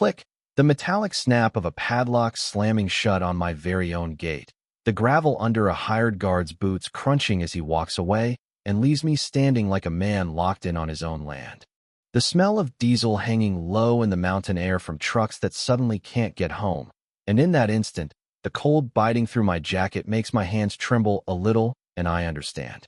Click. The metallic snap of a padlock slamming shut on my very own gate. The gravel under a hired guard's boots crunching as he walks away and leaves me standing like a man locked in on his own land. The smell of diesel hanging low in the mountain air from trucks that suddenly can't get home. And in that instant, the cold biting through my jacket makes my hands tremble a little, and I understand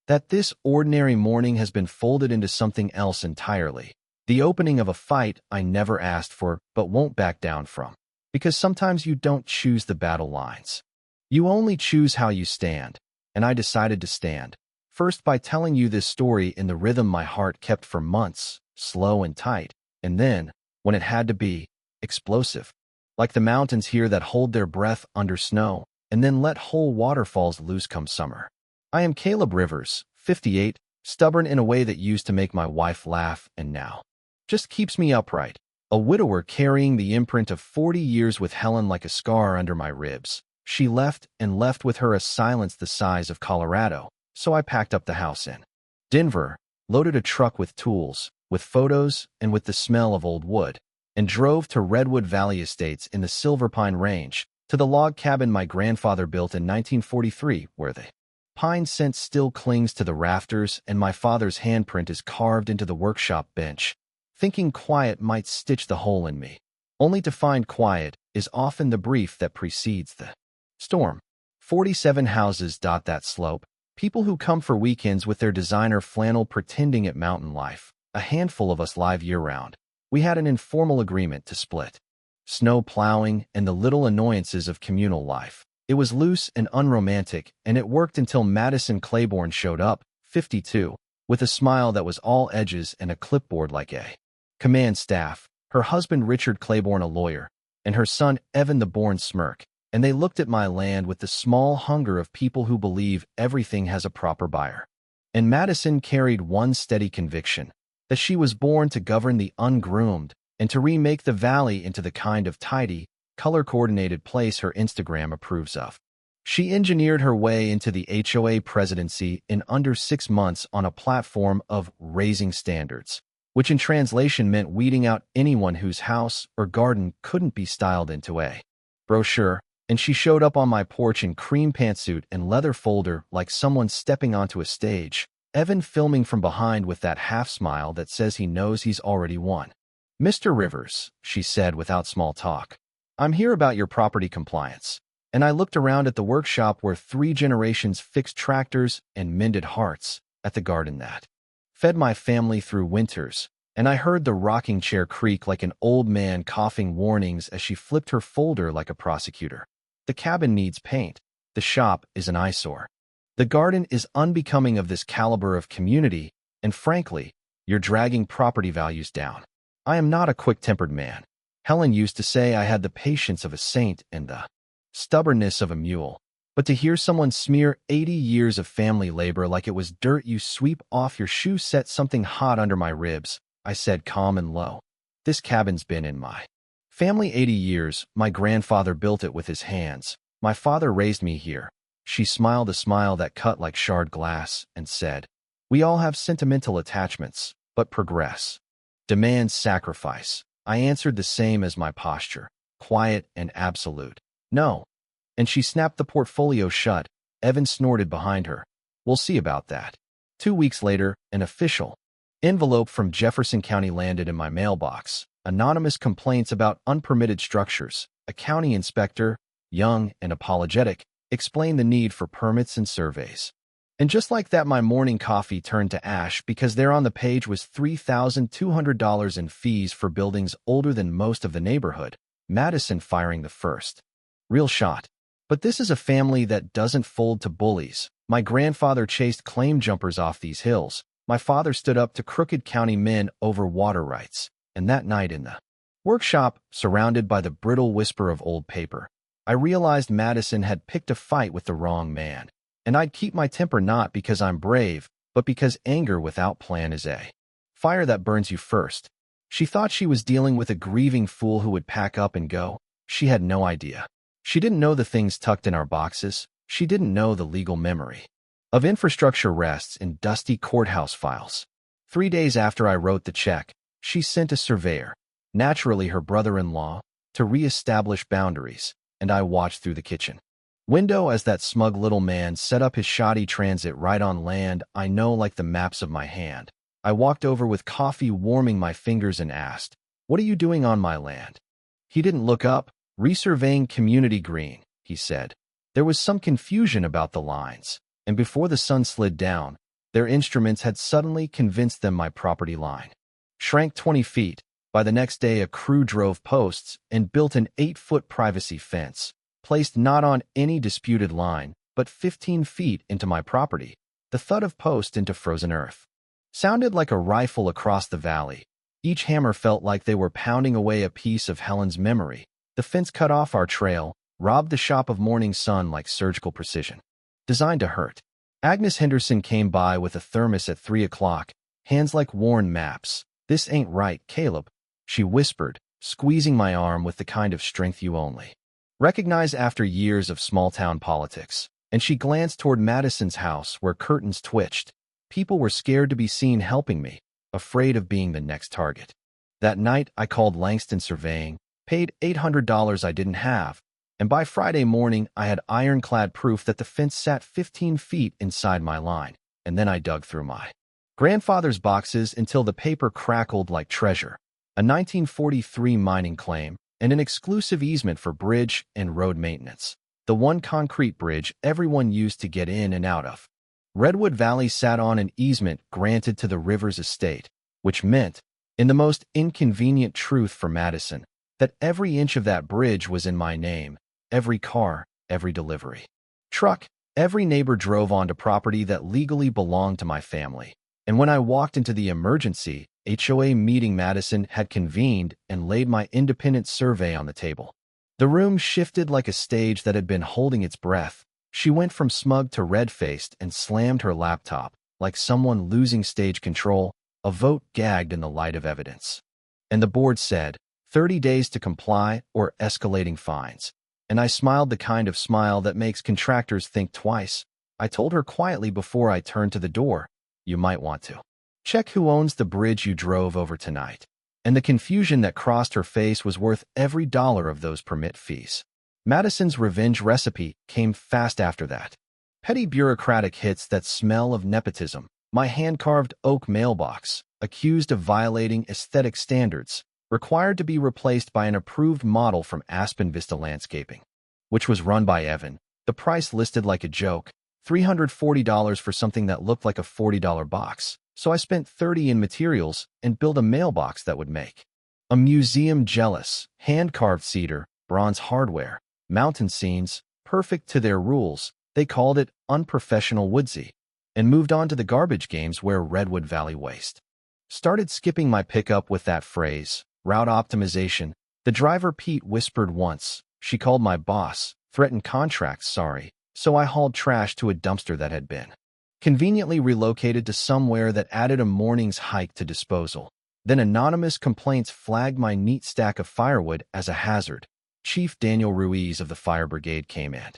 that this ordinary morning has been folded into something else entirely. The opening of a fight I never asked for but won't back down from. Because sometimes you don't choose the battle lines. You only choose how you stand, and I decided to stand. First by telling you this story in the rhythm my heart kept for months, slow and tight, and then, when it had to be, explosive. Like the mountains here that hold their breath under snow, and then let whole waterfalls loose come summer. I am Caleb Rivers, 58, stubborn in a way that used to make my wife laugh and now just keeps me upright. A widower carrying the imprint of 40 years with Helen like a scar under my ribs. She left and left with her a silence the size of Colorado, so I packed up the house in Denver, loaded a truck with tools, with photos, and with the smell of old wood, and drove to Redwood Valley Estates in the Silver Pine Range, to the log cabin my grandfather built in 1943, where the pine scent still clings to the rafters and my father's handprint is carved into the workshop bench. Thinking quiet might stitch the hole in me, only to find quiet is often the brief that precedes the storm. 47 houses dot that slope, people who come for weekends with their designer flannel pretending at mountain life. A handful of us live year-round. We had an informal agreement to split snow plowing and the little annoyances of communal life. It was loose and unromantic, and it worked until Madison Claiborne showed up, 52, with a smile that was all edges and a clipboard like a command staff, her husband Richard Claiborne a lawyer, and her son Evan the born smirk, and they looked at my land with the small hunger of people who believe everything has a proper buyer. And Madison carried one steady conviction, that she was born to govern the ungroomed and to remake the valley into the kind of tidy, color-coordinated place her Instagram approves of. She engineered her way into the HOA presidency in under 6 months on a platform of raising standards, which in translation meant weeding out anyone whose house or garden couldn't be styled into a brochure, and she showed up on my porch in cream pantsuit and leather folder like someone stepping onto a stage, Evan filming from behind with that half-smile that says he knows he's already won. "Mr. Rivers," she said without small talk, "I'm here about your property compliance." And I looked around at the workshop where 3 generations fixed tractors and mended hearts, at the garden that fed my family through winters, and I heard the rocking chair creak like an old man coughing warnings as she flipped her folder like a prosecutor. The cabin needs paint. The shop is an eyesore. The garden is unbecoming of this caliber of community, and frankly, you're dragging property values down. I am not a quick-tempered man. Helen used to say I had the patience of a saint and the stubbornness of a mule. But to hear someone smear 80 years of family labor like it was dirt you sweep off your shoe set something hot under my ribs, I said calm and low. This cabin's been in my family 80 years. My grandfather built it with his hands. My father raised me here. She smiled a smile that cut like shard glass and said, "We all have sentimental attachments, but progress demands sacrifice." I answered the same as my posture, quiet and absolute. "No." And she snapped the portfolio shut. Evan snorted behind her. "We'll see about that." 2 weeks later, an official envelope from Jefferson County landed in my mailbox. Anonymous complaints about unpermitted structures. A county inspector, young and apologetic, explained the need for permits and surveys. And just like that, my morning coffee turned to ash because there on the page was $3,200 in fees for buildings older than most of the neighborhood. Madison firing the first real shot. But this is a family that doesn't fold to bullies. My grandfather chased claim jumpers off these hills. My father stood up to crooked county men over water rights. And that night in the workshop, surrounded by the brittle whisper of old paper, I realized Madison had picked a fight with the wrong man. And I'd keep my temper not because I'm brave, but because anger without plan is a fire that burns you first. She thought she was dealing with a grieving fool who would pack up and go. She had no idea. She didn't know the things tucked in our boxes. She didn't know the legal memory of infrastructure rests in dusty courthouse files. 3 days after I wrote the check, she sent a surveyor. naturally her brother-in-law, to re-establish boundaries, and I watched through the kitchen window as that smug little man set up his shoddy transit right on land I know like the maps of my hand. I walked over with coffee warming my fingers and asked, "What are you doing on my land?" He didn't look up. "Resurveying Community Green," he said. There was some confusion about the lines, and before the sun slid down, their instruments had suddenly convinced them my property line shrank 20 feet. By the next day, a crew drove posts and built an 8-foot privacy fence, placed not on any disputed line, but 15 feet into my property. The thud of post into frozen earth sounded like a rifle across the valley. Each hammer felt like they were pounding away a piece of Helen's memory. The fence cut off our trail, robbed the shop of morning sun like surgical precision. Designed to hurt. Agnes Henderson came by with a thermos at 3 o'clock, hands like worn maps. "This ain't right, Caleb," she whispered, squeezing my arm with the kind of strength you only recognize after years of small-town politics. And she glanced toward Madison's house where curtains twitched. People were scared to be seen helping me, afraid of being the next target. That night, I called Langston Surveying, paid $800 I didn't have, and by Friday morning, I had ironclad proof that the fence sat 15 feet inside my line. And then I dug through my grandfather's boxes until the paper crackled like treasure. A 1943 mining claim and an exclusive easement for bridge and road maintenance. The one concrete bridge everyone used to get in and out of. Redwood Valley sat on an easement granted to the Rivers estate, which meant, in the most inconvenient truth for Madison, that every inch of that bridge was in my name, every car, every delivery truck, every neighbor drove onto property that legally belonged to my family. And when I walked into the emergency HOA meeting Madison had convened and laid my independent survey on the table, the room shifted like a stage that had been holding its breath. She went from smug to red-faced and slammed her laptop, like someone losing stage control. A vote gagged in the light of evidence. And the board said, 30 days to comply or escalating fines. And I smiled the kind of smile that makes contractors think twice. I told her quietly before I turned to the door, "You might want to check who owns the bridge you drove over tonight." And the confusion that crossed her face was worth every dollar of those permit fees. Madison's revenge recipe came fast after that. Petty bureaucratic hits that smell of nepotism. My hand-carved oak mailbox, accused of violating aesthetic standards, required to be replaced by an approved model from Aspen Vista Landscaping, which was run by Evan. The price listed like a joke, $340 for something that looked like a $40 box. So I spent $30 in materials and built a mailbox that would make a museum jealous. Hand-carved cedar, bronze hardware, mountain scenes, perfect to their rules. They called it unprofessional woodsy, and moved on to the garbage games where Redwood Valley waste. Started skipping my pickup with that phrase, route optimization. The driver Pete whispered once. She called my boss, threatened contracts, sorry. So I hauled trash to a dumpster that had been conveniently relocated to somewhere that added a morning's hike to disposal. Then anonymous complaints flagged my neat stack of firewood as a hazard. Chief Daniel Ruiz of the fire brigade came in.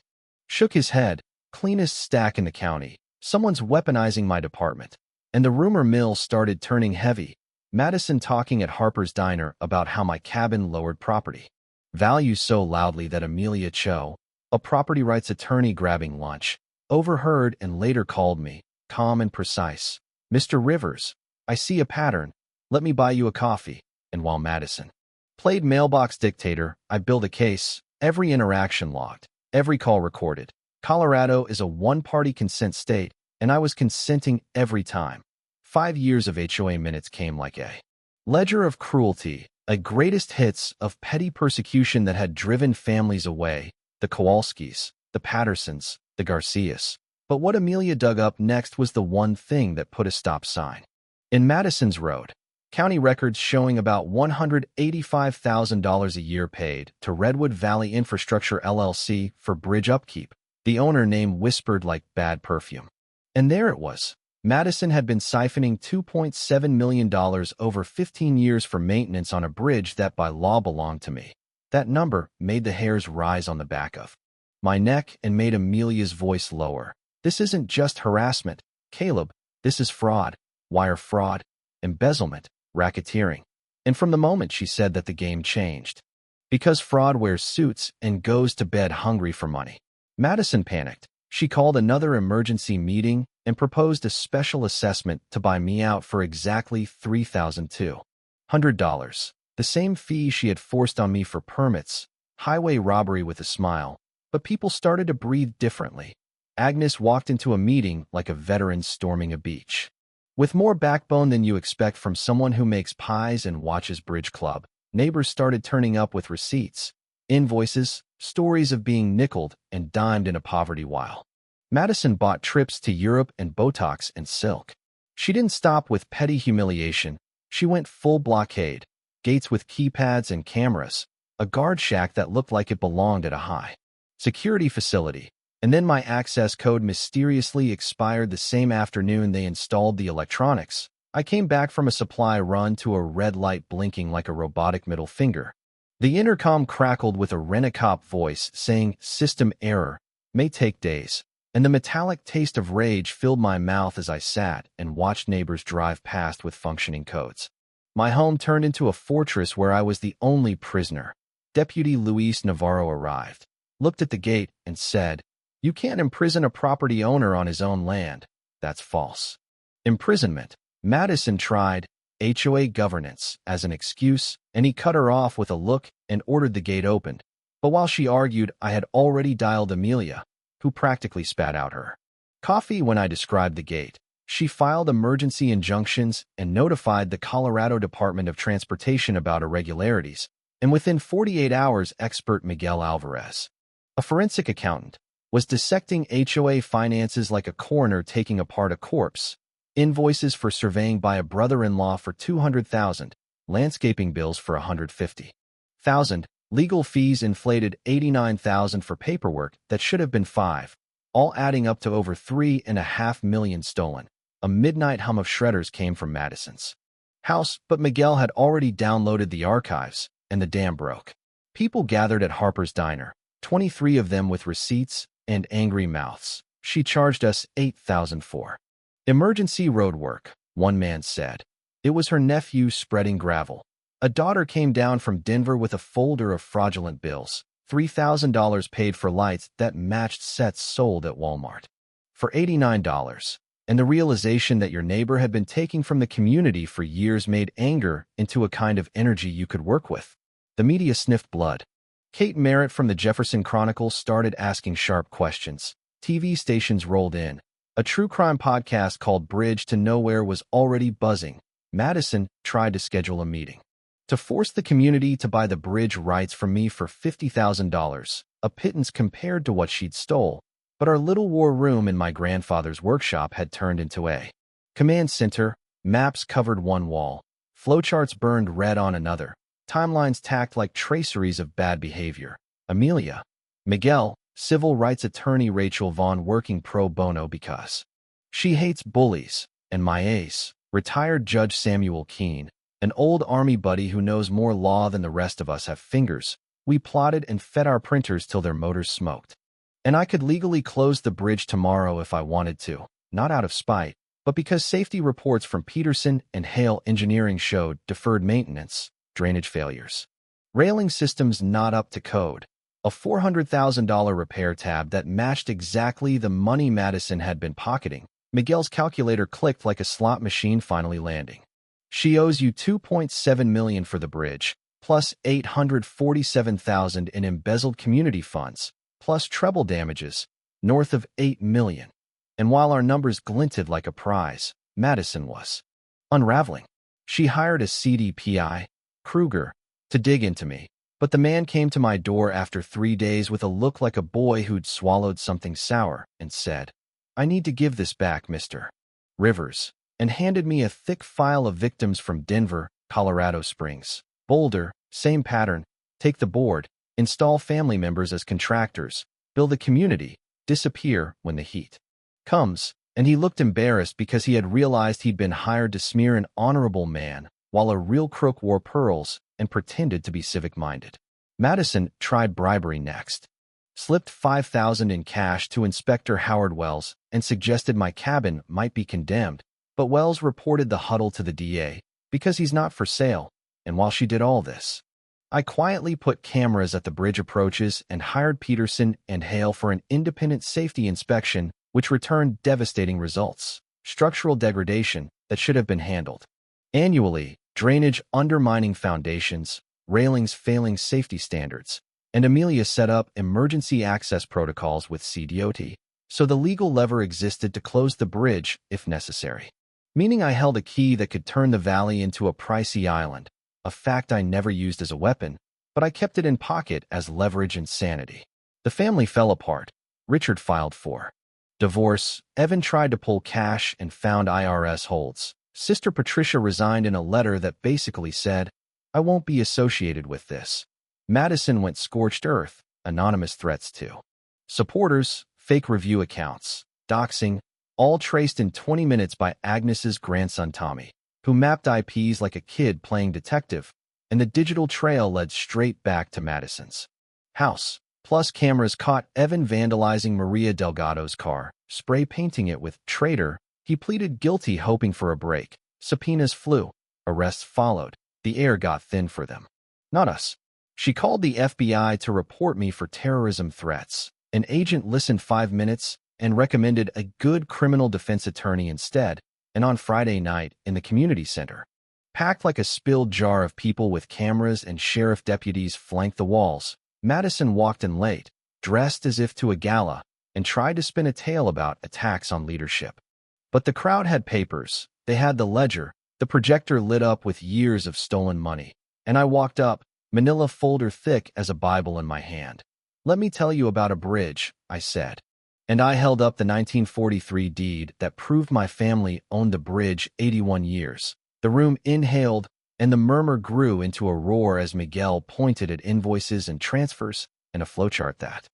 Shook his head. Cleanest stack in the county. Someone's weaponizing my department. And the rumor mill started turning heavy. Madison talking at Harper's Diner about how my cabin lowered property values so loudly that Amelia Cho, a property rights attorney grabbing lunch, overheard and later called me, calm and precise. "Mr. Rivers, I see a pattern. Let me buy you a coffee." And while Madison played mailbox dictator, I built a case, every interaction logged, every call recorded. Colorado is a one-party consent state, and I was consenting every time. 5 years of HOA minutes came like a ledger of cruelty, a greatest hits of petty persecution that had driven families away, the Kowalskis, the Pattersons, the Garcias. But what Amelia dug up next was the one thing that put a stop sign. In Madison's Road, county records showing about $185,000 a year paid to Redwood Valley Infrastructure LLC for bridge upkeep. The owner name whispered like bad perfume. And there it was. Madison had been siphoning $2.7 million over 15 years for maintenance on a bridge that by law belonged to me. That number made the hairs rise on the back of my neck and made Amelia's voice lower. "This isn't just harassment, Caleb. This is fraud, wire fraud, embezzlement, racketeering." And from the moment she said that, the game changed. Because fraud wears suits and goes to bed hungry for money. Madison panicked. She called another emergency meeting and proposed a special assessment to buy me out for exactly $3,200. The same fee she had forced on me for permits. Highway robbery with a smile. But people started to breathe differently. Agnes walked into a meeting like a veteran storming a beach. With more backbone than you expect from someone who makes pies and watches Bridge Club, neighbors started turning up with receipts, invoices, stories of being nickeled and dimed in a poverty while. Madison bought trips to Europe and Botox and silk. She didn't stop with petty humiliation. She went full blockade. Gates with keypads and cameras. A guard shack that looked like it belonged at a high security facility. And then my access code mysteriously expired the same afternoon they installed the electronics. I came back from a supply run to a red light blinking like a robotic middle finger. The intercom crackled with a rent-a-cop voice saying, "System error, may take days." And the metallic taste of rage filled my mouth as I sat and watched neighbors drive past with functioning codes. My home turned into a fortress where I was the only prisoner. Deputy Luis Navarro arrived, looked at the gate, and said, "You can't imprison a property owner on his own land. That's false." Imprisonment. Madison tried HOA governance as an excuse, and he cut her off with a look and ordered the gate opened. But while she argued, I had already dialed Amelia, who practically spat out her coffee when I described the gate. She filed emergency injunctions and notified the Colorado Department of Transportation about irregularities, and within 48 hours, expert Miguel Alvarez, a forensic accountant, was dissecting HOA finances like a coroner taking apart a corpse. Invoices for surveying by a brother-in-law for $200,000, landscaping bills for $150,000, legal fees inflated $89,000 for paperwork that should have been $5, all adding up to over $3.5 million stolen. A midnight hum of shredders came from Madison's house, but Miguel had already downloaded the archives, and the dam broke. People gathered at Harper's Diner, 23 of them with receipts and angry mouths. "She charged us $8,000 for emergency road work," one man said. It was her nephew spreading gravel. A daughter came down from Denver with a folder of fraudulent bills. $3,000 paid for lights that matched sets sold at Walmart for $89. And the realization that your neighbor had been taking from the community for years made anger into a kind of energy you could work with. The media sniffed blood. Kate Merritt from the Jefferson Chronicle started asking sharp questions. TV stations rolled in. A true crime podcast called Bridge to Nowhere was already buzzing. Madison tried to schedule a meeting to force the community to buy the bridge rights from me for $50,000, a pittance compared to what she'd stole. But our little war room in my grandfather's workshop had turned into a command center. Maps covered one wall, flowcharts burned red on another, timelines tacked like traceries of bad behavior. Amelia, Miguel, civil rights attorney Rachel Vaughn working pro bono because she hates bullies, and my ace, retired Judge Samuel Keene, an old Army buddy who knows more law than the rest of us have fingers. We plotted and fed our printers till their motors smoked. And I could legally close the bridge tomorrow if I wanted to, not out of spite, but because safety reports from Peterson and Hale Engineering showed deferred maintenance, drainage failures, railing systems not up to code, a $400,000 repair tab that matched exactly the money Madison had been pocketing. Miguel's calculator clicked like a slot machine finally landing. "She owes you $2.7 million for the bridge, plus $847,000 in embezzled community funds, plus treble damages, north of $8 million. And while our numbers glinted like a prize, Madison was unraveling. She hired a CDPI, Kruger, to dig into me. But the man came to my door after 3 days with a look like a boy who'd swallowed something sour and said, "I need to give this back, Mr. Rivers," and handed me a thick file of victims from Denver, Colorado Springs, Boulder, same pattern, take the board, install family members as contractors, build a community, disappear when the heat comes. And he looked embarrassed because he had realized he'd been hired to smear an honorable man while a real crook wore pearls and pretended to be civic-minded. Madison tried bribery next. Slipped $5,000 in cash to Inspector Howard Wells and suggested my cabin might be condemned, but Wells reported the huddle to the DA because he's not for sale. And while she did all this, I quietly put cameras at the bridge approaches and hired Peterson and Hale for an independent safety inspection, which returned devastating results. Structural degradation that should have been handled annually, drainage undermining foundations, railings failing safety standards, and Amelia set up emergency access protocols with CDOT, so the legal lever existed to close the bridge if necessary. Meaning I held a key that could turn the valley into a pricey island, a fact I never used as a weapon, but I kept it in pocket as leverage and sanity. The family fell apart. Richard filed for divorce. Evan tried to pull cash and found IRS holds. Sister Patricia resigned in a letter that basically said, "I won't be associated with this." Madison went scorched earth, anonymous threats to supporters, fake review accounts, doxing, all traced in 20 minutes by Agnes's grandson Tommy, who mapped IPs like a kid playing detective, and the digital trail led straight back to Madison's house. Plus, cameras caught Evan vandalizing Maria Delgado's car, spray painting it with "traitor." He pleaded guilty, hoping for a break. Subpoenas flew. Arrests followed. The air got thin for them. Not us. She called the FBI to report me for terrorism threats. An agent listened 5 minutes and recommended a good criminal defense attorney instead, and on Friday night, in the community center, packed like a spilled jar of people with cameras and sheriff deputies flanked the walls, Madison walked in late, dressed as if to a gala, and tried to spin a tale about attacks on leadership. But the crowd had papers. They had the ledger, the projector lit up with years of stolen money, and I walked up, manila folder thick as a Bible in my hand. "Let me tell you about a bridge," I said. And I held up the 1943 deed that proved my family owned the bridge 81 years. The room inhaled, and the murmur grew into a roar as Miguel pointed at invoices and transfers and a flowchart that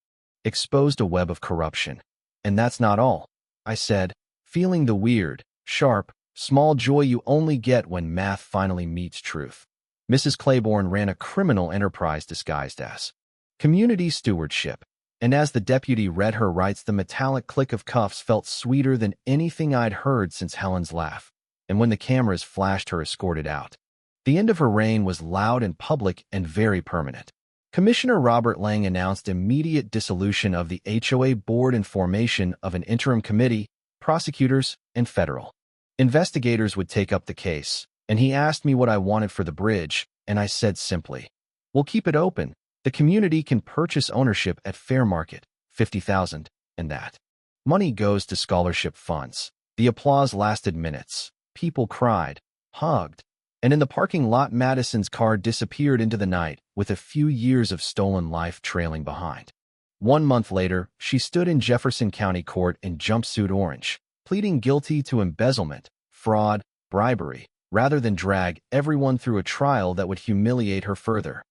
exposed a web of corruption. "And that's not all," I said, feeling the weird, sharp, small joy you only get when math finally meets truth. Mrs. Claiborne ran a criminal enterprise disguised as community stewardship, and as the deputy read her rights, the metallic click of cuffs felt sweeter than anything I'd heard since Helen's laugh. And when the cameras flashed her escorted out, the end of her reign was loud and public and very permanent. Commissioner Robert Lang announced immediate dissolution of the HOA board and formation of an interim committee, prosecutors, and federal investigators would take up the case, and he asked me what I wanted for the bridge, and I said simply, "We'll keep it open. The community can purchase ownership at fair market, $50,000, and that money goes to scholarship funds." The applause lasted minutes. People cried, hugged, and in the parking lot Madison's car disappeared into the night with a few years of stolen life trailing behind. 1 month later, she stood in Jefferson County Court in jumpsuit orange, pleading guilty to embezzlement, fraud, bribery, rather than drag everyone through a trial that would humiliate her further.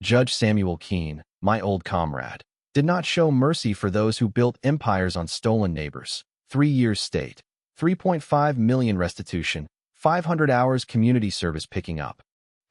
Judge Samuel Keene, my old comrade, did not show mercy for those who built empires on stolen neighbors. 3 years state, $3.5 million restitution, 500 hours community service picking up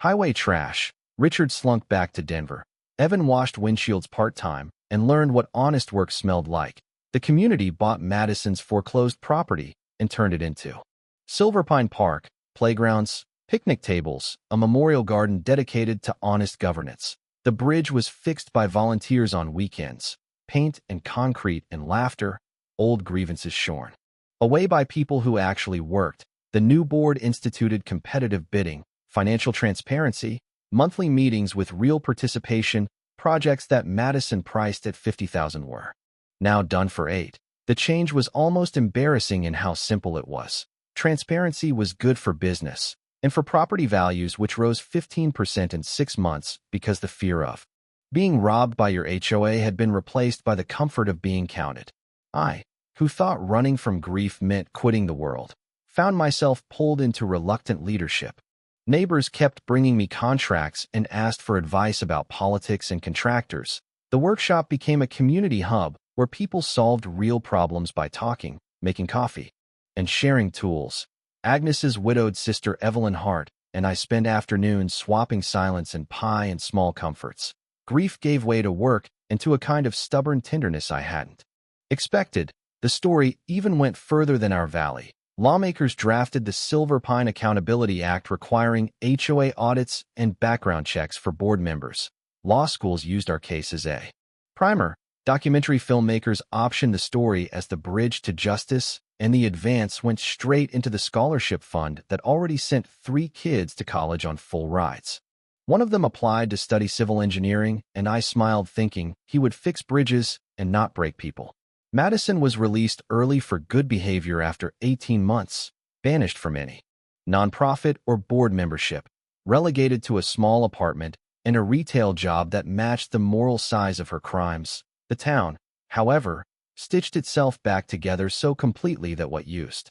highway trash. Richard slunk back to Denver. Evan washed windshields part-time and learned what honest work smelled like. The community bought Madison's foreclosed property and turned it into Silverpine Park, playgrounds, picnic tables, a memorial garden dedicated to honest governance. The bridge was fixed by volunteers on weekends, paint and concrete and laughter, old grievances shorn away by people who actually worked. The new board instituted competitive bidding, financial transparency, monthly meetings with real participation. Projects that Madison priced at $50,000 were now done for $8. The change was almost embarrassing in how simple it was. Transparency was good for business and for property values, which rose 15% in 6 months because the fear of being robbed by your HOA had been replaced by the comfort of being counted. I, who thought running from grief meant quitting the world, found myself pulled into reluctant leadership. Neighbors kept bringing me contracts and asked for advice about politics and contractors. The workshop became a community hub where people solved real problems by talking, making coffee, and sharing tools. Agnes's widowed sister Evelyn Hart and I spent afternoons swapping silence and pie and small comforts. Grief gave way to work and to a kind of stubborn tenderness I hadn't expected. The story even went further than our valley. Lawmakers drafted the Silver Pine Accountability Act requiring HOA audits and background checks for board members. Law schools used our case as a primer. Documentary filmmakers optioned the story as the bridge to justice, and the advance went straight into the scholarship fund that already sent 3 kids to college on full rides. One of them applied to study civil engineering, and I smiled thinking he would fix bridges and not break people. Madison was released early for good behavior after 18 months, banished from any nonprofit or board membership, relegated to a small apartment and a retail job that matched the moral size of her crimes. The town, however, stitched itself back together so completely that what used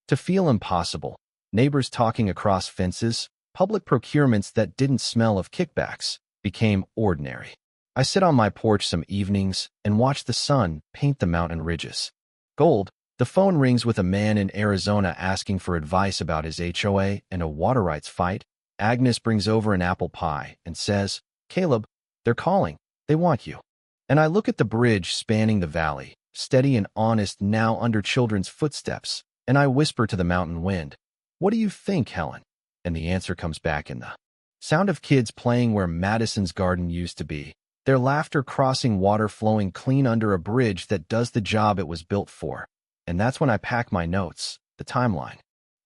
to feel impossible, neighbors talking across fences, public procurements that didn't smell of kickbacks, became ordinary. I sit on my porch some evenings and watch the sun paint the mountain ridges gold. The phone rings with a man in Arizona asking for advice about his HOA and a water rights fight. Agnes brings over an apple pie and says, "Caleb, they're calling. They want you." And I look at the bridge spanning the valley, steady and honest now under children's footsteps, and I whisper to the mountain wind, "What do you think, Helen?" And the answer comes back in the sound of kids playing where Madison's garden used to be, their laughter crossing water flowing clean under a bridge that does the job it was built for. And that's when I pack my notes, the timeline,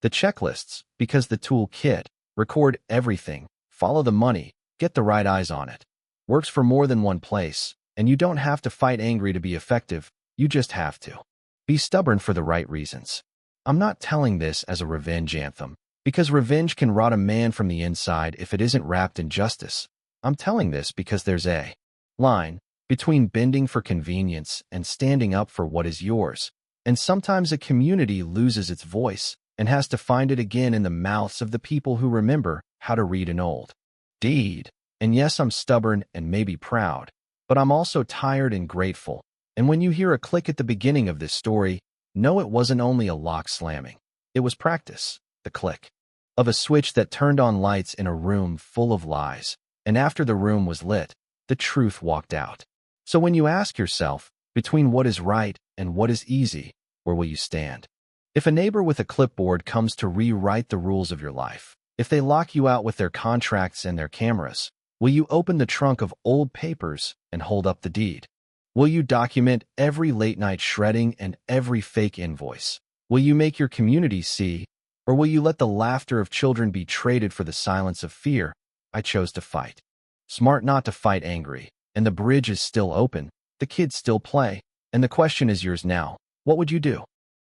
the checklists, because the toolkit, record everything, follow the money, get the right eyes on it, works for more than one place. And you don't have to fight angry to be effective, you just have to be stubborn for the right reasons. I'm not telling this as a revenge anthem, because revenge can rot a man from the inside if it isn't wrapped in justice. I'm telling this because there's a line between bending for convenience and standing up for what is yours, and sometimes a community loses its voice and has to find it again in the mouths of the people who remember how to read an old deed. And yes, I'm stubborn and maybe proud, but I'm also tired and grateful. And when you hear a click at the beginning of this story, know it wasn't only a lock slamming. It was practice, the click of a switch that turned on lights in a room full of lies. And after the room was lit, the truth walked out. So when you ask yourself, between what is right and what is easy, where will you stand? If a neighbor with a clipboard comes to rewrite the rules of your life, if they lock you out with their contracts and their cameras, will you open the trunk of old papers and hold up the deed? Will you document every late-night shredding and every fake invoice? Will you make your community see, or will you let the laughter of children be traded for the silence of fear? I chose to fight. Smart not to fight angry, and the bridge is still open, the kids still play, and the question is yours now. What would you do?